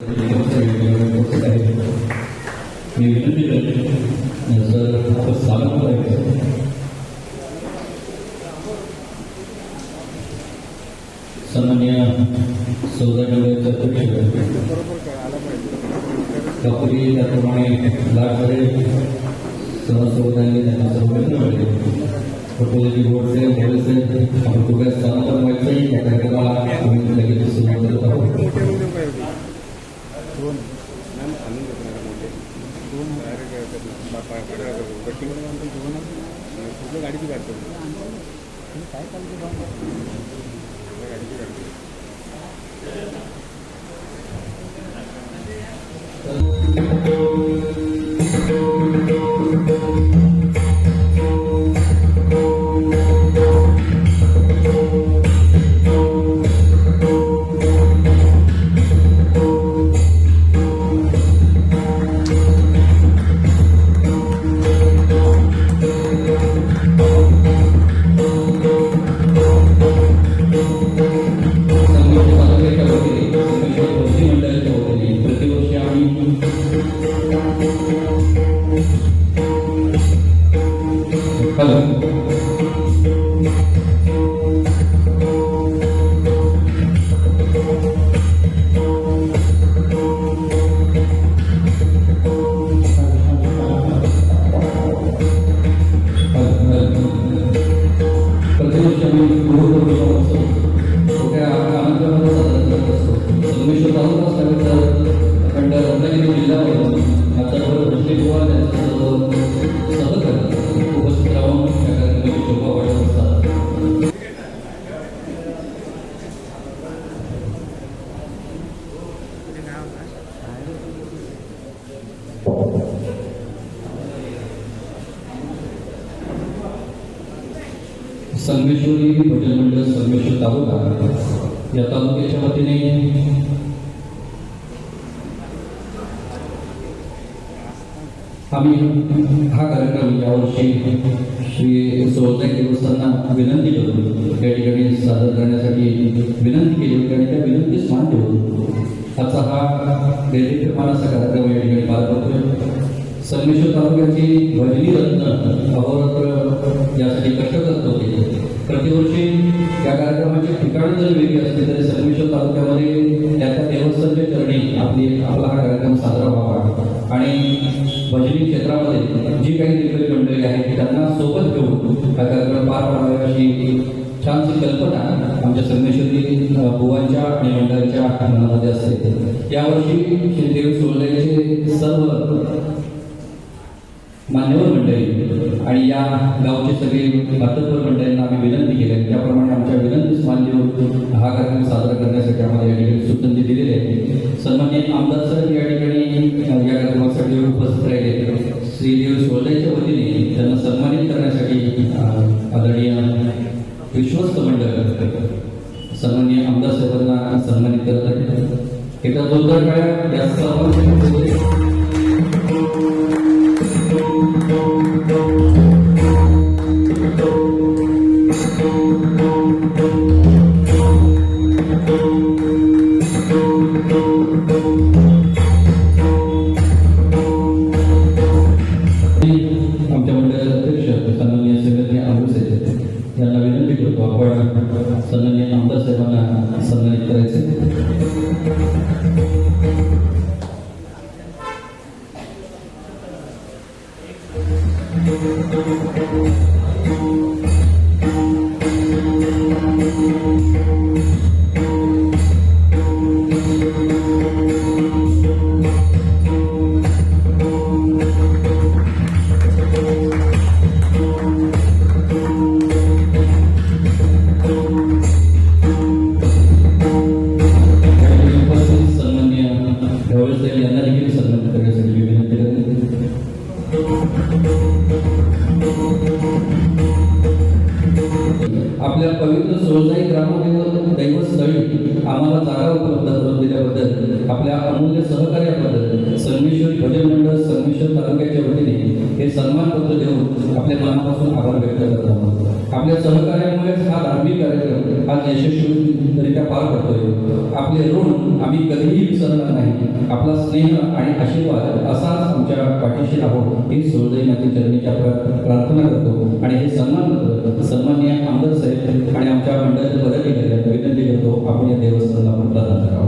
मी विनंती करते जर आपण स्वागत करायचं सन्मान्य सौदागरांचे अध्यक्ष कापुरी त्याप्रमाणे लाटकडे सहसौदांनी त्यांना सर्वत्र मिळते फोटोची बोर्डचे मोबाईलचे आपण कुठल्या स्थानावर व्हायचं या कार्यक्रमाला आम्ही लगेच सुरुवात करत आहोत. गाडीची काढतो काय संगमेश्वरी भजन मंडळ संगमेश्वर तालुका या तालुक्याच्या वतीने आम्ही हा कार्यक्रम यावर्षी श्री सोळजाई देवस्थानांना विनंती करून त्या ठिकाणी सादर करण्यासाठी विनंती केली होती आणि त्या विनंतीच मान्य होतो. आजचा हा दैनिकमानाचा कार्यक्रम या ठिकाणी पार पडतोय. संगमेश्वर तालुक्याची भजनी रत्न अहोरात्र यासाठी कष्ट करत होते. प्रतिवर्षी या कार्यक्रमाची ठिकाणं जर वेगळी असली तरी संगमेश्वर तालुक्यामध्ये त्या देवस्थानच्या चरणी आपला हा कार्यक्रम साजरा व्हावा आणि भजनी क्षेत्रामध्ये जी काही दिग्गज मंडळी आहेत त्यांना सोबत घेऊन हा कार्यक्रम पार पाडावा अशी छानशी कल्पना आमच्या संगमेश्वरी बुवांच्या आणि मंडळाच्या मनामध्ये असते. यावर्षी श्री देव सोळजाईचे सर्व मान्यवर मंडळी आणि या गावचे सगळे मातब्बर मंडळींना आम्ही विनंती केली. त्याप्रमाणे आमच्या विनंतीच मान्य होऊन हा कार्यक्रम साजरा करण्यासाठी आम्हाला या ठिकाणी सुसंधी दिलेली आहे. सन्माननीय आमदार सर या ठिकाणी या कार्यक्रमासाठी उपस्थित राहिले. श्री देव सोळजाईच्या वतीने त्यांना सन्मानित करण्यासाठी आदरणीय विश्वस्त मंडळ सन्माननीय आमदार साहेबांना सन्मानित करत आहे. एका जोरदार काळात या सर्व आमच्या मंडळाचे अध्यक्ष सन्माननीय सगळे आंबुसे यांना विनंती करतो आपण सन्माननीय आमदार साहेबांना सन्मानित करायचे. यांना देखील सन्मानित करण्यासाठी विनंती करते. आपल्या पवित्र सोळजाई दैवस्थळी आम्हाला जागा उपलब्ध करून दिल्याबद्दल आपल्या अमूल्य सहकार्याबद्दल संगमेश्वरी भजन मंडळ संगमेश्वर तालुक्याच्या वतीने हे सन्मानपत्र देऊन आपल्या मनापासून आभार व्यक्त करत आहोत. आपल्या सहकार्यामुळे वेळेस हा धार्मिक कार्यक्रम आज यशस्वीरित्या पार पडतोय. आपले ऋण आम्ही कधीही विसरणार नाही. आपला स्नेह आणि आशीर्वाद असाच आमच्या पाठीशी राहो ही सोळजाई माते चरणीच्या प्रार्थना करतो आणि हे सन्माननीय आमदार साहेब आणि आमच्या मंडळाच्या पदाधिकाऱ्यांना विनंती करतो आपण या देवस्थानाला आपण प्रदान करावं.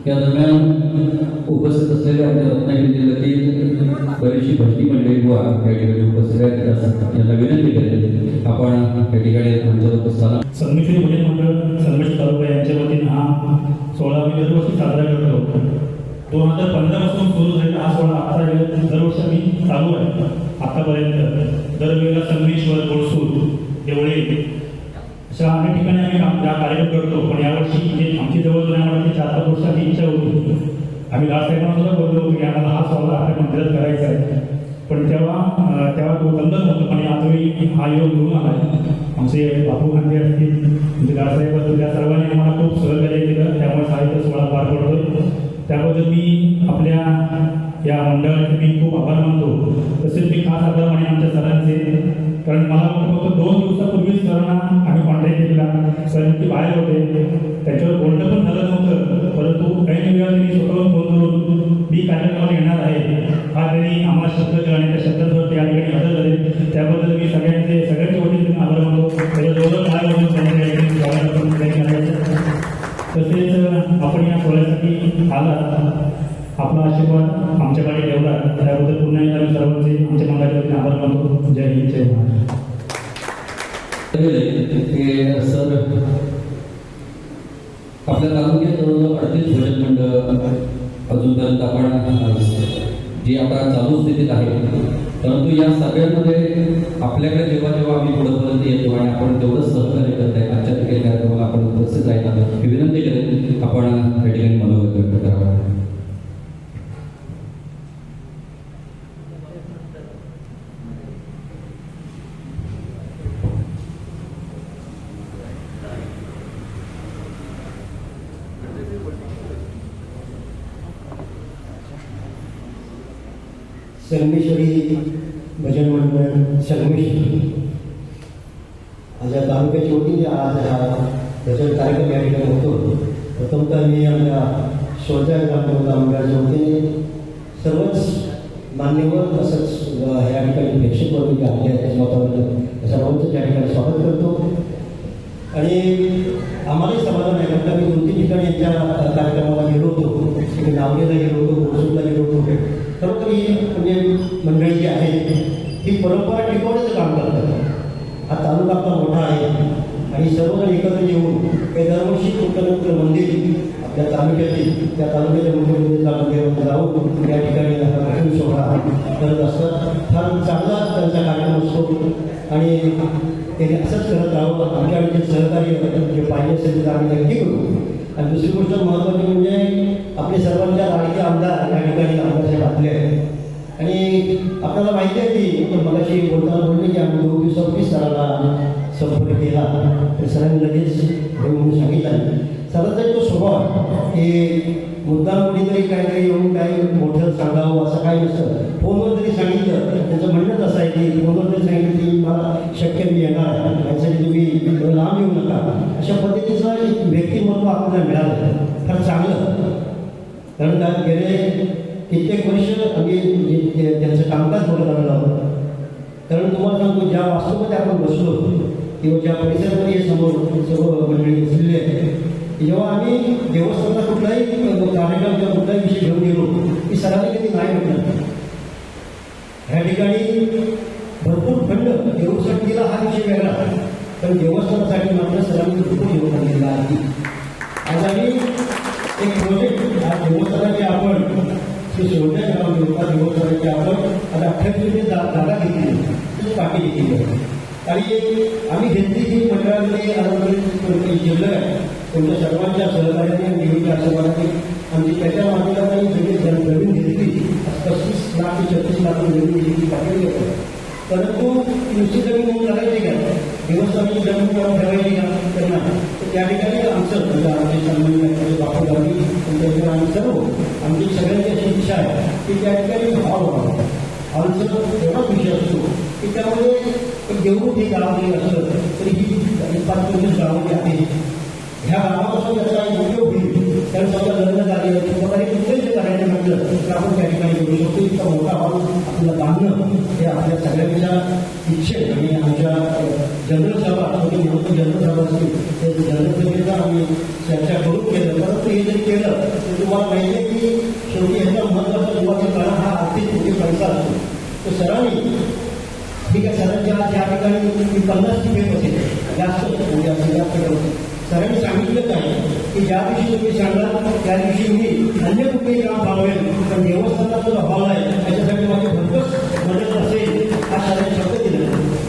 या दरम्यान उपस्थित असलेल्या आपल्या रत्नागिरी जिल्ह्यातील बरीचशी भरती मंडळी गोवा या ठिकाणी उपस्थित आहेत. यांना विनंती करेल आपण या ठिकाणी मंचावर स्थान. संमिश्र भजन मंडळ संमिश्र तालुका यांच्या वतीने हा सोहळा आम्ही दरवर्षी साजरा करतो. 2015 पासून सुरू झालेला हा सोहळा आता दरवर्षी आम्ही चालू आहे. आतापर्यंत दरवेळेला संगमेश्वर, कोळसूर, देवळे अशा अनेक ठिकाणी आम्ही हा कार्यक्रम करतो. पण यावर्षी आमची जवळ आम्हाला 4-5 वर्षाची इच्छा होती. आम्ही राजसाहेबांना सुद्धा बोललो होतो की आम्हाला हा सोहळा आपल्या मंदिरात करायचा आहे. पण तेव्हा तो बंद नव्हतं. पण आजही हा योग घेऊन आला आहे. आमचे बापू खांदे असतील, म्हणजे राजसाहेब, या सर्वांनी आम्हाला खूप सहकार्य केलं. त्यामुळे साहित्य सोहळा पार पडतोय. त्याबद्दल मी आपल्या या मंडळाचे मी खूप आभार मानतो. तसेच मी खास आभार माने आमच्या सरांचे, कारण मला फक्त 2 दिवसापूर्वीच सरांना आम्ही कॉन्टॅक्ट केला. सर ते बाहेर होते, त्याच्यावर बोलणं पण झालं नव्हतं. परंतु काही वेळा त्यांनी स्वतःहून फोन करून मी कार्यक्रमाला येणार आहे हा त्यांनी आम्हाला शब्द दिला आणि त्या शब्दांवर ते या ठिकाणी हजर झाले. त्याबद्दल मी सगळ्यांच्या वतीने आभार मानतो. त्याच्या जवळ काय म्हणून तसेच आपण या सोहळ्यासाठी आला, आपला आशीर्वाद आमच्याकडे ठेवला, त्याबद्दल पुन्हा एकदा मी सर्वांचे आमच्या मंडळाच्या वतीने आभार मानतो. जय हिंद, जय महाराष्ट्र. सर आपल्या तालुक्यात जवळजवळ 38 भजन मंडळ अजूनपर्यंत आपण जी आता चालू स्थितीत आहे. परंतु या सगळ्यांमध्ये आपल्याकडे जेव्हा जेव्हा आम्ही पुढपर्यंत येतो आणि आपण तेवढं सहकार्य करत आहे आजच्या ठिकाणी कार्यक्रमाला आपण उपस्थित राहता, मी विनंती करेन आपण या ठिकाणी मनोगत व्यक्त करावं. संगमेश्वरी भजन मंडळ संगमेश्वर आज या तालुक्याच्या वतीने आज हा भजन कार्यक्रम या ठिकाणी होतो. प्रथमतः मी आमच्या सोळजाई ग्रामपंचायत मंडळाच्या वतीने सर्वच मान्यवर तसंच या ठिकाणी प्रेक्षक वर्ग आपल्या स्वतःबद्दल सर्वांचं या ठिकाणी स्वागत करतो. आणि आम्हालाही समाधान आहे, कारण मी 2-3 ठिकाणी यांच्या कार्यक्रमाला गेलो होतो. तिथे नावलेला गेलो होतो, कोळसूरला गेलो होतो. खरं तर ही म्हणजे मंडळी जी आहे ही परंपरा टिकवण्याचं काम करतात. हा तालुका आपला मोठा आहे आणि सर्वजण एकत्र येऊन हे दरवर्षी कुठलं मंदिर आपल्या तालुक्यातील त्या तालुक्याच्या मंदिरामध्ये जाऊन या ठिकाणी भजन सोहळा करत असतात. फार चांगला त्यांचा कार्यक्रम असतो आणि त्यांनी असंच करत राहावं. आमच्याकडे जे सहकार्य जे पाहिजे असेल तर आम्ही नक्की करू. आणि दुसरी गोष्ट महत्त्वाची म्हणजे आपले सर्वांच्या लाडके आमदार या ठिकाणी आमदारसाहेब आपले आहेत. आणि आपल्याला माहिती आहे की मगाशी बोलताना बोलले की आम्ही 2 दिवसापूर्वी सरांना संपर्क केला, तर सरांनी लगेच हे म्हणून सांगितलं. सरांचा तो स्वभाव की मुद्दाम कोणीतरी काहीतरी येऊन काही मोठं सांगावं असं काही नसतं. फोनवर जरी सांगितलं त्याचं म्हणणंच असं आहे की फोनवर जरी सांगितलं की मला शक्य मी येणार आहे, त्यासाठी तुम्ही लांब येऊ नका. अशा पद्धतीचं एक व्यक्तिमत्व आपल्याला मिळालं, फार चांगलं. कारण त्यात गेले कित्येक वर्ष आम्ही त्यांचं कामकाज बघत आलेलो आहोत. कारण तुम्हाला सांगतो, ज्या वास्तूमध्ये आपण बसलो किंवा ज्या परिसरामध्ये समोर सर्व मंडळी बसलेली आहे, जेव्हा आम्ही देवस्थानात कुठलाही कार्यक्रम किंवा कुठलाही विषय घेऊन गेलो की सरांनी कधी नाही म्हटलं. ह्या ठिकाणी भरपूर खंड देवस्थानाला हा विषय वेगळा, पण देवस्थानासाठी मात्र सरांनी भरपूर योगदान दिलं आहे. आज आम्ही एक प्रोजेक्ट आज देवस्थानाचे आपण की सोडण्या ग्रामदेवता देवस्थानाची आपण आता 28 जागा घेतली, ती पाठी घेतली आहे. आणि आम्ही घेतली ही मंडळामध्ये आजपर्यंत जिल्हा आहे तुमच्या सर्वांच्या सहकार्याने निवडीच्या आशीर्वादाने आमची त्याच्या माध्यमात काही सगळी जमीन घेतली 35 लाख ते 36 लाख जमीन घेतली पाठवली होती. परंतु नुसती जमीन म्हणून करायची का, देवस्थानाची जमीन करून ठेवायची का त्यांना, तर त्या ठिकाणी आमचं म्हणजे आमचे सन्मान्य बापू गावी त्यांच्याकडे आम्ही सर्व आमची सगळ्यांची अशी इच्छा आहे की त्या ठिकाणी भाव व्हावा. आमचं एवढाच विषय असतो की त्यामध्ये जेवढं हे गाव जरी असलं तरी ही 5-25 गावं जी आहे ह्या गावापासून त्याचा एक उपयोग होईल. कारण समजा लग्न झाले किंवा कुठेही करायचं म्हटलं तर आपण त्या ठिकाणी करू शकतो. इतका मोठा हॉल आपल्याला बांधणं हे आपल्या सगळ्यांच्या इच्छेत आणि आमच्या जनरल सभा म्हणून जनरल सभा असतील ते जनरल सभेचा आम्ही चर्चा करून केलं. परंतु हे जरी केलं तर तुम्हाला माहिती आहे की शेवटी ह्याचा महत्त्वाचा सुरुवातीचा कारण हा आर्थिक कुठे पैसा असतो. तर सरांनी ठीक आहे सरांच्या त्या ठिकाणी 50ची फेप असेल जास्त म्हणजे असं जास्त होते. सरांनी सांगितलं आहे की ज्या दिवशी तुम्ही सांगाल त्या दिवशी मी अन्य कुठेही काम पाहवेल, पण देवस्थानाचा जो हॉल आहे त्याच्यासाठी माझी भरपूर मदत असेल हा सरांनी शब्द दिला.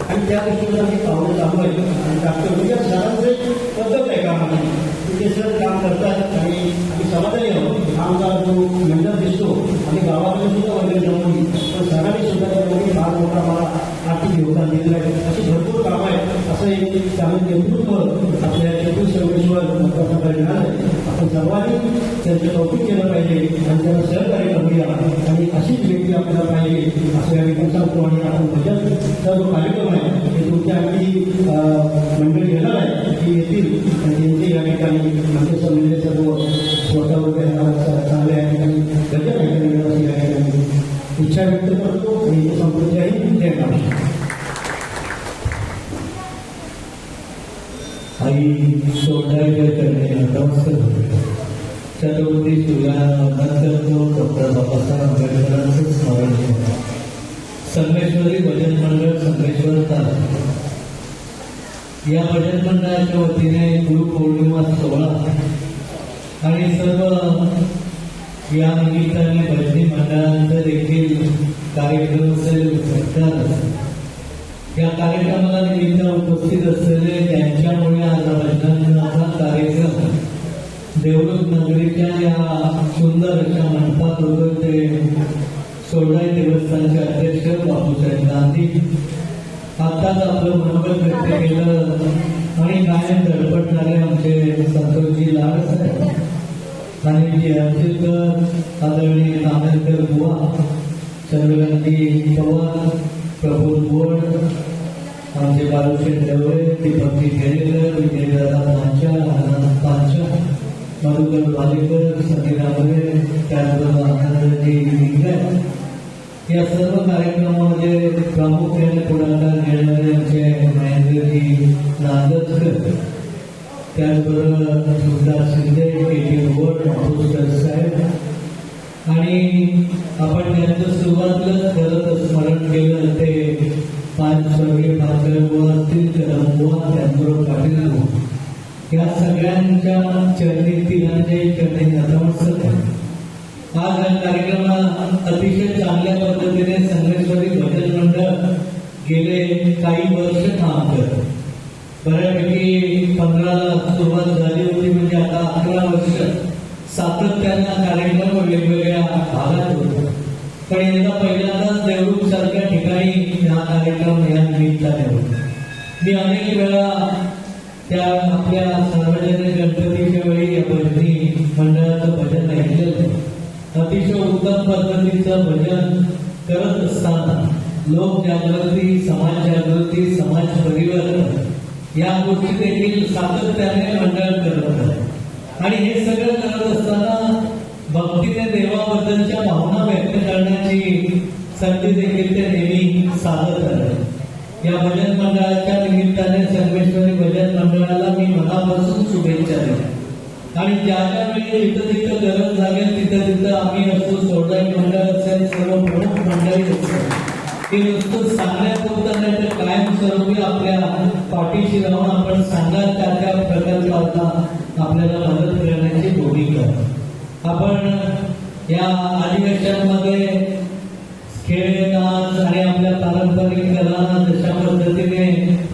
आणि त्या दृष्टीनं मी पाहणं चालू आहे आणि डॉक्टर म्हणजे सरांचे पद्धत आहे कामाची ते सर काम करतात आणि आम्ही समाधानी आहोत. आमचा जो मंडळ दिसतो आम्ही गावाकडे सुद्धा वगैरे जमवली, पण सरांनी सुद्धा त्यामध्ये फार मोठा मला आर्थिक योगदान दिलेलं आहे. अशी भरपूर कामं आहेत. असं एक चांगलं नेतृत्व आपल्या चतुर सर्वेश्वर महत्वाचा मिळालं. आपण सर्वांनी त्यांचं कौतुक केलं पाहिजे आणि त्यांना सहकार्य करूया आणि अशीच व्यक्ती आपल्याला पाहिजे असं या ठिकाणी सांगतो. आणि आपण भजनचा जो कार्यक्रम आहे ते तुमच्या अगदी मंडळी येणार आहे की येतील आणि त्यांचे या ठिकाणी आमचे समजले सर्व स्वतः वगैरे चांगल्या या ठिकाणी भजन ऐकण्याची या ठिकाणी इच्छा व्यक्त करतो आणि संपूर्ण जय महाराष्ट्र. आई सोडायला करणे नतमस्तक होते. छत्रपती शिवरायांना वंदन करतो. डॉक्टर बाबासाहेब आंबेडकरांचं स्मरण करतो. संगमेश्वरी भजन मंडळ संगमेश्वर तालुका या भजन मंडळाच्या वतीने गुरुपौर्णिमा सोहळा आणि सर्व या निमित्ताने भजनी मंडळांचा देखील कार्यक्रम असेल घडतात. या कार्यक्रमाला निमित्त उपस्थित असलेले त्यांच्यामुळे आज भजनाचा कार्यक्रम देवरुख नगरीच्या या सुंदर अशा मंडपात होतो. ते सोडाई देवस्थानचे अध्यक्ष बापूसाहेब गांधी आताच आपलं मनोगत व्यक्त केलं आणि कायम धडपडणारे आमचे संतोषजी लाडसाहेब आणि जी अर्जित आदरणीय कामेलकर बुवा, चंद्रकांती पवार, प्रफुल्ल बोड, आमचे बालुशेठ देवळे, दीपकजी खेडेकर, विजयदादा पांचा, मधुकर वालेकर, समीर आंबरे, त्याचबरोबर आनंदजी इंग्रज या सर्व कार्यक्रमामध्ये प्रामुख्याने पुढाकार घेणारे आमचे महेंद्रजी नांदकर, त्याचबरोबर सुभाष शिंदे, के.टी. रोड, माधुकर साहेब आणि आपण त्यांचं सुरुवातीला खरंच स्मरण केलं ते 5 स्वर्गीय भास्करबुवा असतील, कदमबुवा, त्याचबरोबर पाटील या सगळ्यांच्या चरणी तिघांचे चरणी नतमस्तक आहे. आज हा कार्यक्रम अतिशय चांगल्या पद्धतीने संगमेश्वरी भजन मंडळ गेले काही वर्ष काम करत. बऱ्यापैकी 15ला सुरुवात झाली होती म्हणजे आता 11 वर्ष सातत्यानं कार्यक्रम वेगवेगळ्या भागात होतो. पण यंदा पहिल्यांदाच देवरुख सारख्या ठिकाणी हा कार्यक्रम या निमित्ताने होतो. मी अनेक वेळा त्या आपल्या सार्वजनिक गणपतीच्या वेळी या भजनी मंडळाचं भजन ऐकलेलं. अतिशय उत्तम पद्धतीचं भजन करत असताना लोक जागृती, समाज जागृती, समाज परिवर्तन या गोष्टी देखील सातत्याने मंडळ करत आहे. आणि हे सगळं करत असताना भक्तीने देवाबद्दलच्या भावना व्यक्त करण्याची संधी देखील ते नेहमी साधत आहे. या भजन मंडळाच्या निमित्ताने संगमेश्वरी भजन मंडळाला मी मनापासून शुभेच्छा देतो. आणि ज्या ज्या वेळी जिथं जिथं गरज लागेल तिथं तिथं आम्ही असतो, सोडाई मंडळ असेल, सर्व प्रमुख मंडळी असेल, हे नुसतं सांगण्यापुरतं नाही तर कायमस्वरूपी आपल्या पाठीशी राहून आपण सांगाल त्या प्रकल्पाला आपल्याला मदत करण्याची भूमिका. आपण या अधिवेशनामध्ये खेळ नाच आणि आपल्या पारंपरिक कलांना जशा पद्धतीने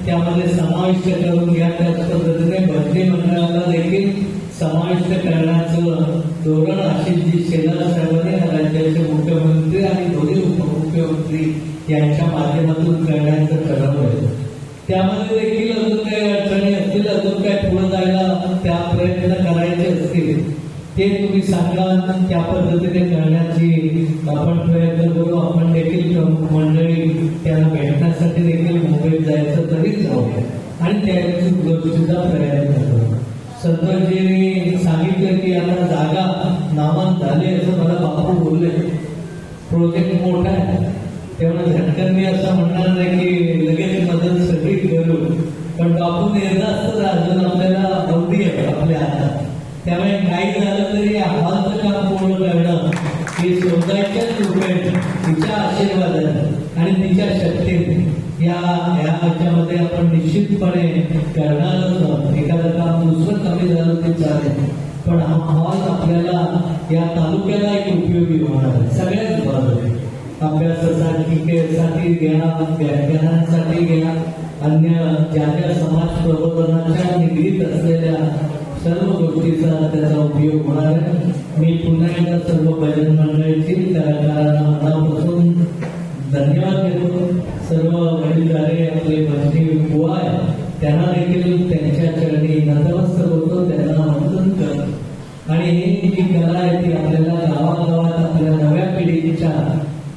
त्यामध्ये समाविष्ट करून घ्या त्याच पद्धतीने भजनी मंडळाला देखील समाविष्ट करण्याचं धोरण आशिषजी शेलार साहेबांनी राज्याचे मुख्यमंत्री आणि दोन्ही उपमुख्यमंत्री यांच्या माध्यमातून करण्याचं ठरवलंय. त्यामध्ये देखील अजून काही अडचणी असतील, अजून काही पुढे जायला त्या प्रयत्न करायचे असतील ते तुम्ही सांगा. त्या पद्धतीने करण्याची आपण प्रयत्न करू. आपण देखील प्रमुख मंडळी त्यांना भेटण्यासाठी देखील मुंबईत जायचं तरी जाऊया आणि त्या गोष्टीचा प्रयत्न करू. संतोषजींनी सांगितलं की आता जागा नामांत झाली असं मला बापू बोलले. प्रोजेक्ट मोठा आहे तेव्हा झटकन मी असं म्हणणार नाही की लगेच मदत सगळी करू, पण बापू निर्धास्त अजून आपल्याला अवधी आहे आपल्या हातात. त्यामुळे काही झालं तरी आव्हानचं काम पूर्ण करणं ही स्वतःच्याच रुपये तिच्या आशीर्वादाने आणि तिच्या शक्तीने याच्यामध्ये आपण निश्चितपणे करणारच. एखादं काम दुसरं कमी झालं ते चालेल, पण हा हॉल आपल्याला या तालुक्याला एक उपयोगी होणार आहे. सगळ्याच बाजूने अभ्यासासाठी घ्या, व्याख्यानांसाठी घ्या, अन्य ज्या ज्या समाज प्रबोधनाच्या निगडीत असलेल्या सर्व गोष्टीचा त्याचा उपयोग होणार आहे. मी पुन्हा एकदा सर्व भजन मंडळीतील कलाकारांना मनापासून धन्यवाद देतो. सर्व वडीलधारे आपले भजनी बुवा आहे त्यांना देखील त्यांच्या चरणी नतमस्तक होतो, त्यांना वंदन करतो. आणि ही जी कला आहे ती आपल्याला गावागावात आपल्या नव्या पिढीच्या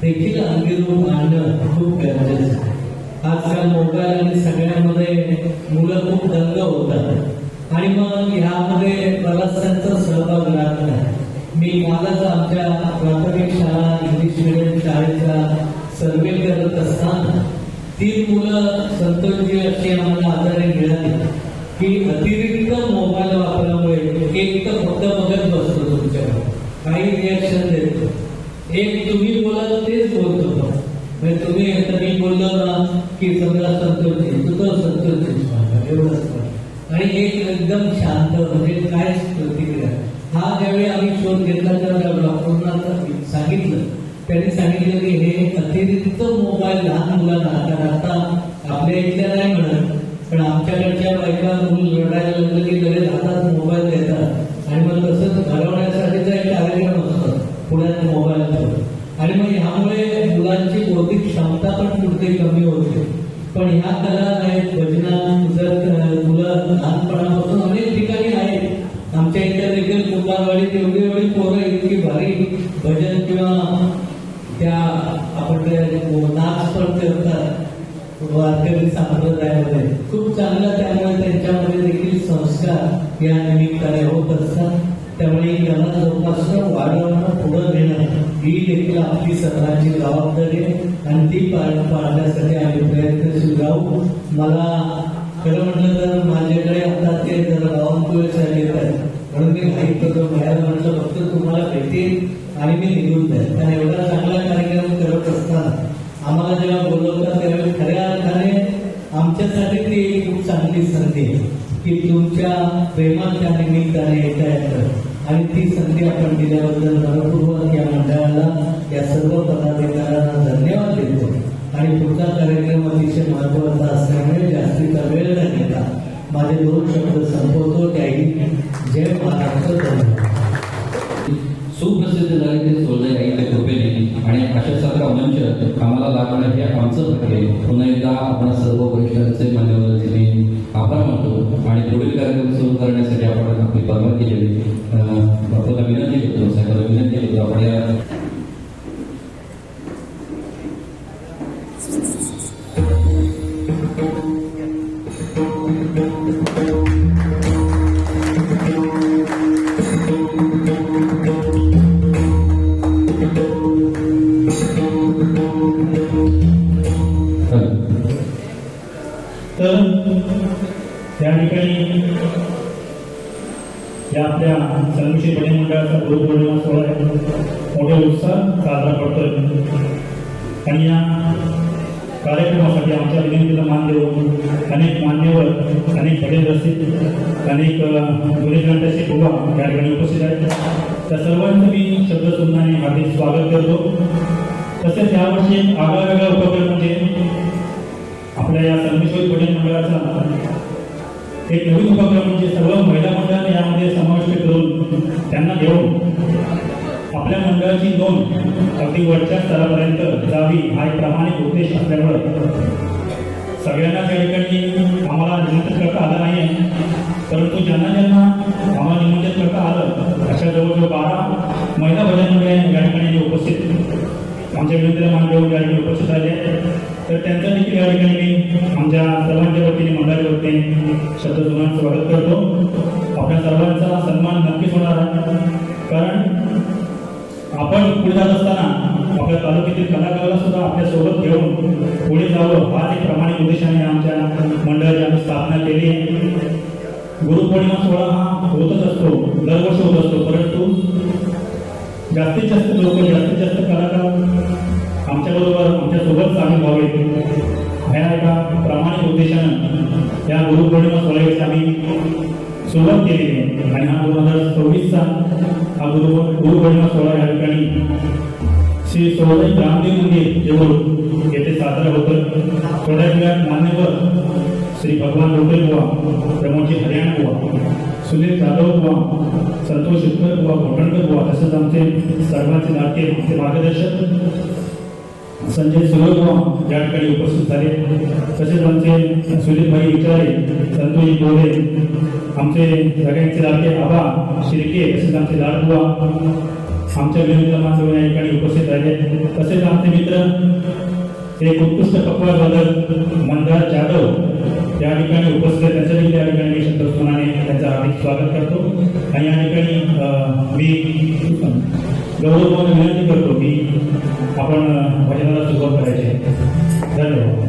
देखील अंगीरूप आणणं खूप गरजेचं आहे. आजकाल मोबाईल आणि सगळ्यामध्ये मुलं खूप दंग होतात आणि मग ह्यामध्ये बराचशांचा सहभाग राहत नाही. मी कालच आमच्या प्राथमिक शाळा इंग्लिश मिडियम शाळेचा सर्वे करत असताना 3 मुलं संतोषजी अशी आम्हाला आधारे मिळाली की अतिरिक्त मोबाईल वापरामुळे एक तर फक्त बघत बसतो तुमच्याकडे, काही रिॲक्शन देतो. एक तुम्ही बोलाल तेच बोलतो, म्हणजे तुम्ही मी बोललो ना की समजा संतोषजी तुझं संतोषजी एवढंच. आणि एक एकदम शांत म्हणजे काय प्रतिक्रिया. हा ज्यावेळी आम्ही शोध घेतला त्या डॉक्टरांना सांगितलं, त्यांनी सांगितलं की हे अतिरिक्त मोबाईल लहान मुलांना, कारण आता आपल्या इथल्या नाही म्हणत पण आमच्याकडच्या बायका मुलं रडायला लागलं की लगेच हातात मोबाईल देतात आणि मग तसंच घडवण्यासाठीचा एक कार्यक्रम असतो पुण्यात मोबाईल. आणि मग ह्यामुळे मुलांची बौद्धिक क्षमता पण कुठे कमी होते. पण ह्या कला आहेत भजना जर मुलं लहानपणापासून अनेक ठिकाणी आहेत. आमच्या इथे देखील कुंभारवाडीत एवढी पोरं इतकी भारी भजन किंवा त्या आपण नाच पण करतात वारकरी संप्रदायामध्ये खूप चांगलं. त्यामुळे त्यांच्यामध्ये देखील संस्कार या निमित्ताने होत असतात. त्यामुळे कला जोपासणं वाढवणं पुढं नेणं ही देखील आपली सर्वांची जबाबदारी आहे आणि ती पाळण्यासाठी आम्ही प्रयत्नशील राहू. मला खरं म्हटलं तर माझ्याकडे आता ते जरा गावांपुढे येत आहेत म्हणून मी घाई करतो. बाहेर म्हटलं फक्त तुम्हाला भेटेल आणि मी निघून जाईल. कारण एवढा चांगला कार्यक्रम करत असताना आम्हाला जेव्हा बोलवतात त्यावेळी खऱ्या अर्थाने आमच्यासाठी ती एक खूप चांगली संधी आहे की तुमच्या प्रेमाच्या निमित्ताने येता येतं आणि ती संधी आपण दिल्याबद्दल मनपूर्वक या मंडळाला या सर्व पदाधिकाऱ्यांना धन्यवाद देतो. आणि पुढचा कार्यक्रम अतिशय महत्वाचा असल्यामुळे जास्तीचा वेळ न घेता माझे 2 शब्द संपवतो. त्याही जय महाराष्ट्र. धन्यवाद. सुप्रसिद्ध झाले ते सोलजाई आईच्या कृपेने आणि अशासारखा मंच आम्हाला लाभणं हे आमचं भाग्य आहे. पुन्हा एकदा आपण सर्व वरिष्ठांचे मान्यवरांचे आभार मानतो आणि पुढील कार्यक्रम सुरू करण्यासाठी आपण आपली परवानगी दिली. आपल्याला विनंती करतो, साहेबांना विनंती करतो आपण या तर त्या ठिकाणी या आपल्या संमिश्र भजन मंडळाचा गुरुपौर्णिमा सोहळा मोठ्या उत्साह साजरा करतोय आणि या कार्यक्रमासाठी आमच्या विनंतीला मान देऊन अनेक मान्यवर, अनेक बडे रसिक, अनेक गुन्हेगारांचे उभा या ठिकाणी उपस्थित आहेत. त्या सर्वांचं मी शब्दसुंदाने हार्दिक स्वागत करतो. तसेच यावर्षी एक आगळा वेगळा उपक्रम म्हणजे आपल्या या संगमेश्वर बडे मंडळाचा एक नवीन उपक्रम म्हणजे सर्व महिला मंडळांना यामध्ये समाविष्ट करून त्यांना घेऊन आपल्या मंडळाची नोंद अगदी वरच्या स्तरापर्यंत जावी हा एक प्रामाणिक उद्देश असल्यामुळे सगळ्यांना त्या ठिकाणी आम्हाला निमंत्रित करता आलं नाही आहे. परंतु ज्यांना ज्यांना आम्हाला निमंत्रित करता आलं अशा जवळजवळ 12 महिला भजन मंडळे या ठिकाणी उपस्थित आमच्या विनंतीला मान देऊन या ठिकाणी उपस्थित राहिले. तर त्यांचं देखील या ठिकाणी मी आमच्या सर्वांच्या वतीने मंडळाच्या वतीने शब्दसुमन स्वागत करतो. आपल्या सर्वांचा सन्मान नक्कीच होणार आहे, कारण आपण पुढे जात असताना आपल्या तालुक्यातील कलाकाराला सुद्धा आपल्या सोबत घेऊन पुढे जावं हाच एक प्रामाणिक उद्देशाने आमच्या मंडळाची आम्ही स्थापना केली आहे. गुरुपौर्णिमा सोहळा हा होतच असतो, दरवर्षी होत असतो, परंतु जास्तीत जास्त लोक, जास्तीत जास्त कलाकार आमच्याबरोबर आमच्यासोबत सामील व्हावेत ह्या एका प्रामाणिक उद्देशानं या गुरुपौर्णिमा सोहळ्याची आम्ही सुरुवात केली आहे. आणि हा 2026चा हा गुरुपौर्णिमा सोहळा या ठिकाणी श्री सोहळा रामदेव मंदिर जेवढ येथे साजरा होतं. थोड्या वेळात मान्यवर श्री भगवान डोके बुवा, प्रमोदजी हरियाणा बुवा, सुनील जाधव बुवा, संतोष शुक्कर बुवा, घोटणकर बुवा, तसंच आमचे सर्वांचे लाडके आमचे मार्गदर्शक संजय सुरेश बुवा या ठिकाणी उपस्थित झाले. तसेच आमचे सुनीलभाई विचारे, संतोषी बोले, आमचे सगळ्यांचे लाडके आबा शिर्के, तसेच आमचे लाड बुवा आमच्या विनंतीला मान देऊन या ठिकाणी उपस्थित राहिले. तसेच आमचे मित्र एक उत्कृष्ट पक्वाज वादक मंदार जाधव या ठिकाणी उपस्थित, त्यांच्या देखील या ठिकाणी मी शब्दसुमनाने त्यांचं हार्दिक स्वागत करतो. आणि या ठिकाणी मी गौरवपूर्ण विनंती करतो की आपण भजनाला सुरुवात करायची आहे. धन्यवाद.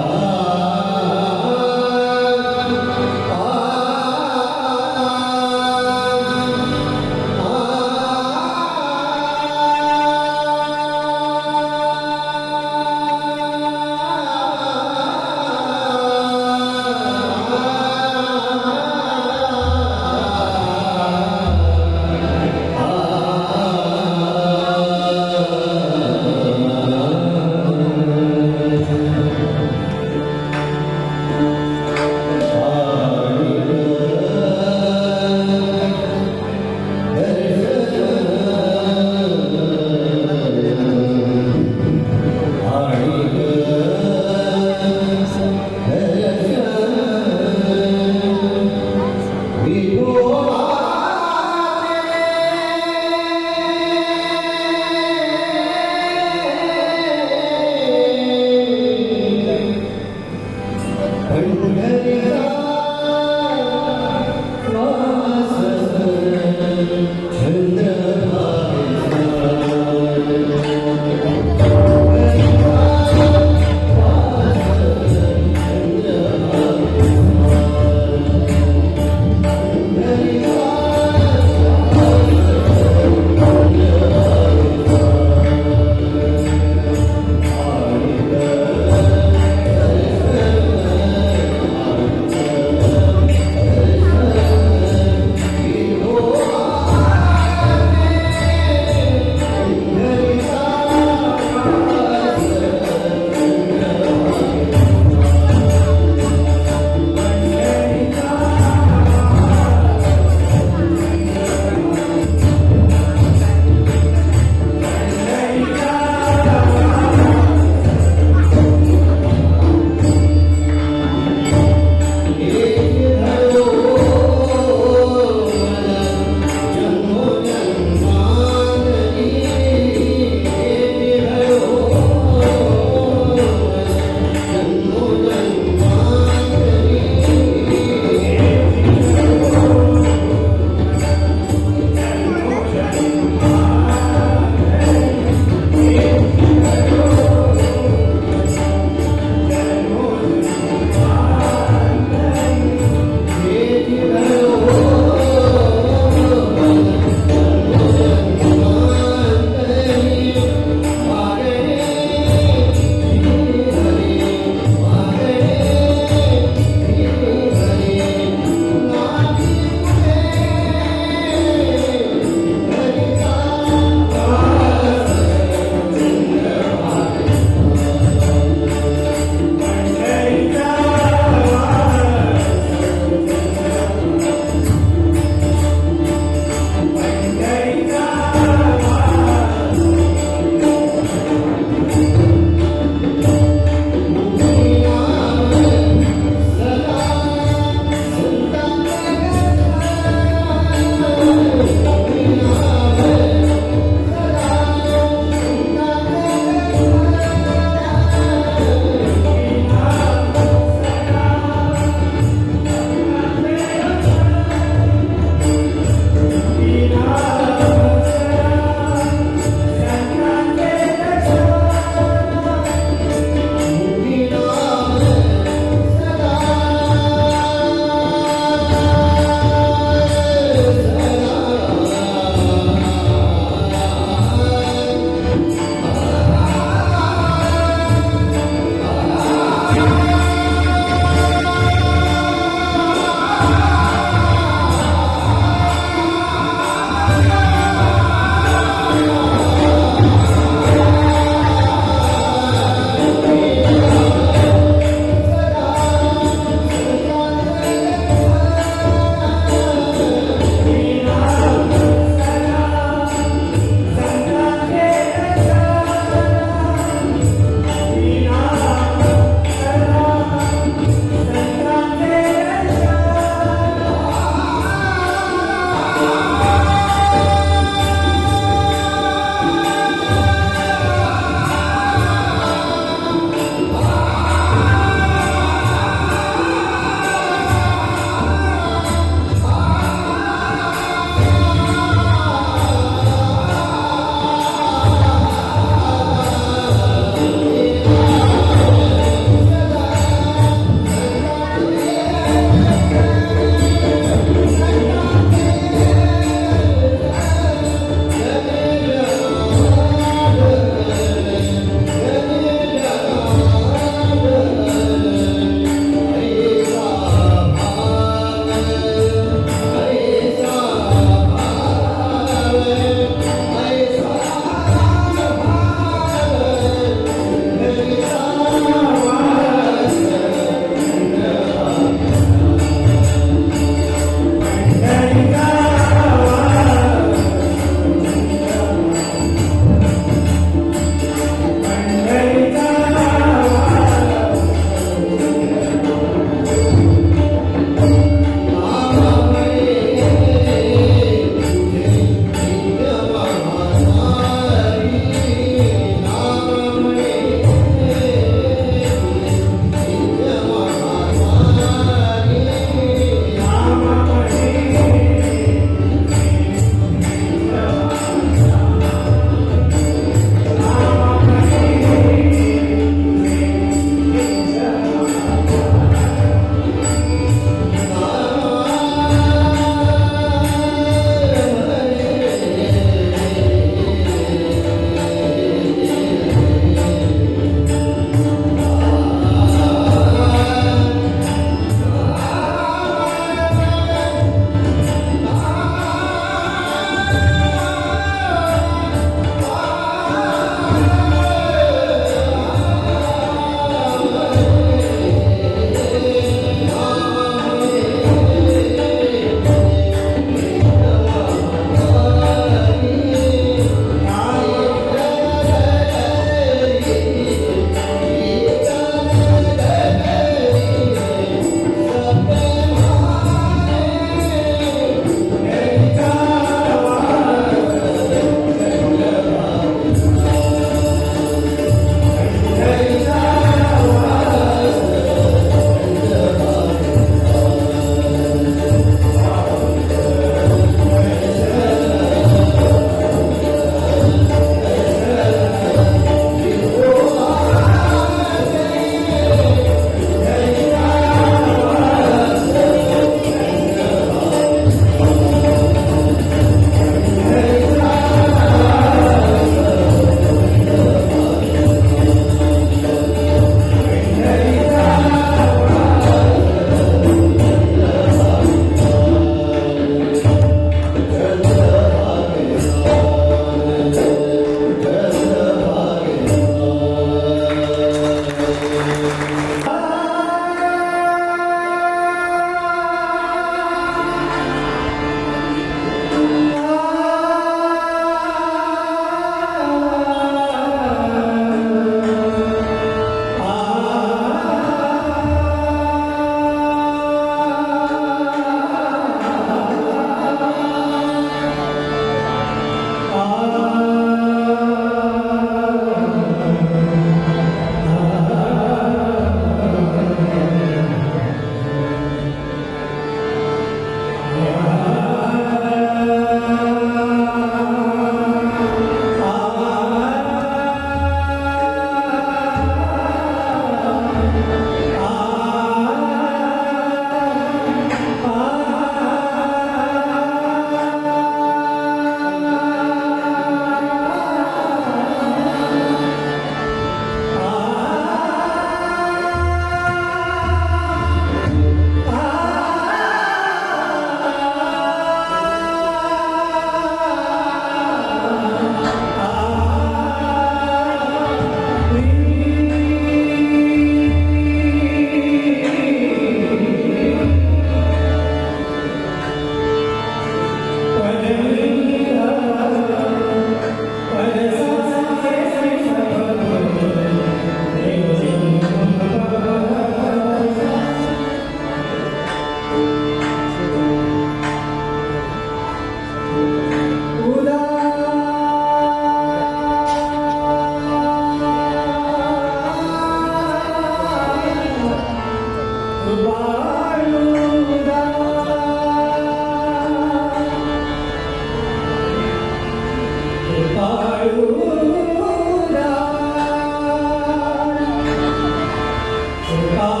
Oh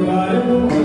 बार